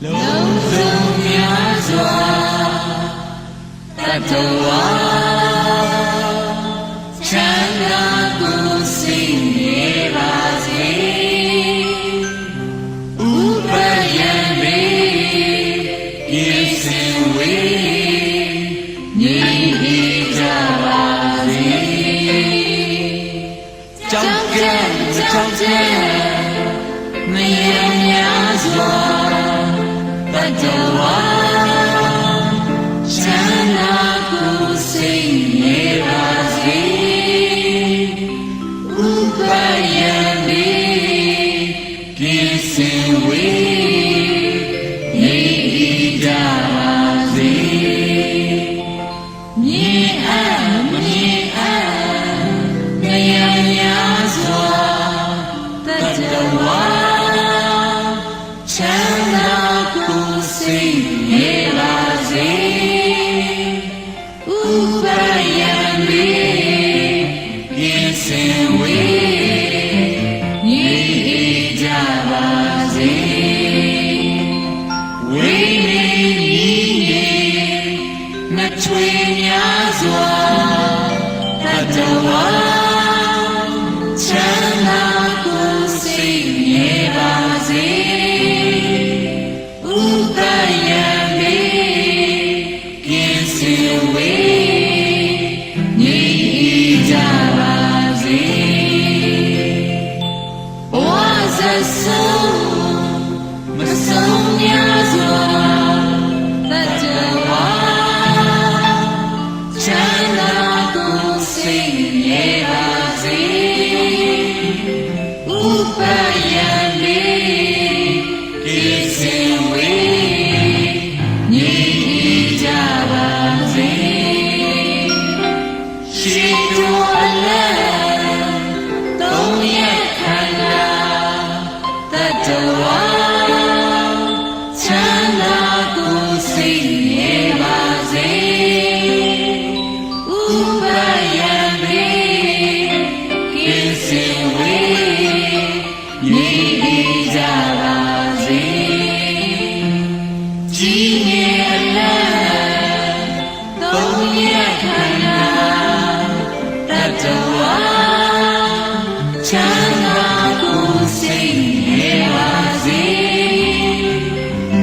လုံးစုံများစွာတတဝါချမ်းသာကိုစိတ်နေပါစေဥပယံမေဤစင်ဝေညီကြပါစေကြောင့်ကဲ့ကြောင့်ကဲ့မယံများစွာတတဝါချမ်းသာကိုစိတ်နေပါစေဥပယံမေကင်းစင်ဝေညီကြပါစေမြင်အပ်မမြင်အပ်မယံများစွာတတဝါချမ်းသာကိုစိတ်နေပါစေဥပယံမေကင်းစင်ဝေညီကြပါစေဝိနေညီနေနှချွေများစွာတတဝါချမ်းသာကိုစိတ်နေပါစေဥပယံမေကင်းစင်ဝေညီကြပါစေဘဝဇဆုံးမဆုံးများစွာတတဝါချမ်းသာကိုစိတ်နေပါစေဥပယံမေကင်းစင်ဝေညီကြပါစေရှိတော်အလတ်သုံးရခန္ဓာတတဝါချမ်းသာကိုစိတ်နေပါစေဥပယံမေကင်းစင်ဝေညီကြပါစေကြီးငယ်အလတ်သုံးရခန္ဓာတတဝါချမ်းသာကိုစိတ်နေပါစေ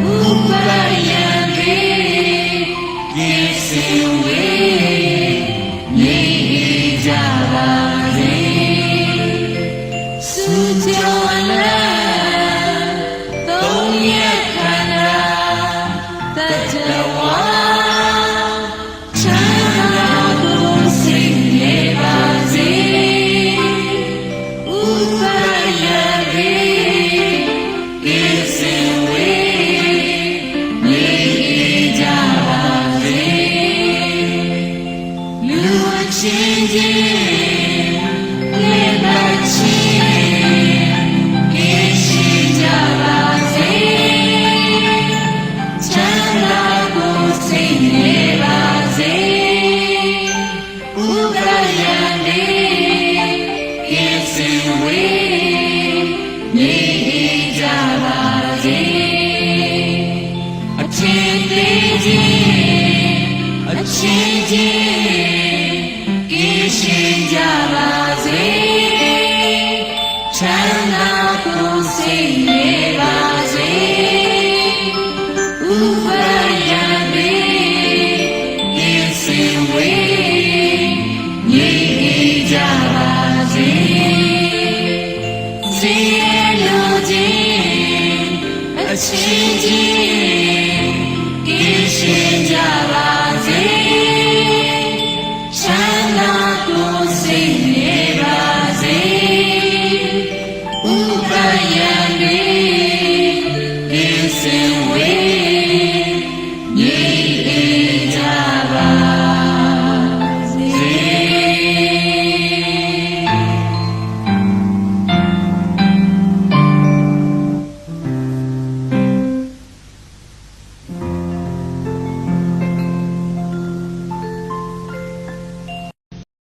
ဥပယံမေကင်းစင်ဝေညီကြပါစေစုကြောအလတ်သုံးရခန္ဓာတတဝါချမ်းသာကိုစိတ်နေပါစေဥပယံမေကင်းစင်ဝေညီကြပါစေလူအချင်းချင်းလက်ပတ်ချင်းကင်းရှိကြပါစေချမ်းသာကိုစိတ်နေပါစေဥပယံမေကင်းစင်ဝေညီကြပါစေအချင်းသေးချင်းအချင်းချင်းကင်းရှိကြပါစေချမ်းသာကိုစိတ်နေပါစေဥပယံမေကင်းစင်ဝေညီကြပါစေစေလိုခြင်းအချင်းချင်းကင်းရှိကြပါ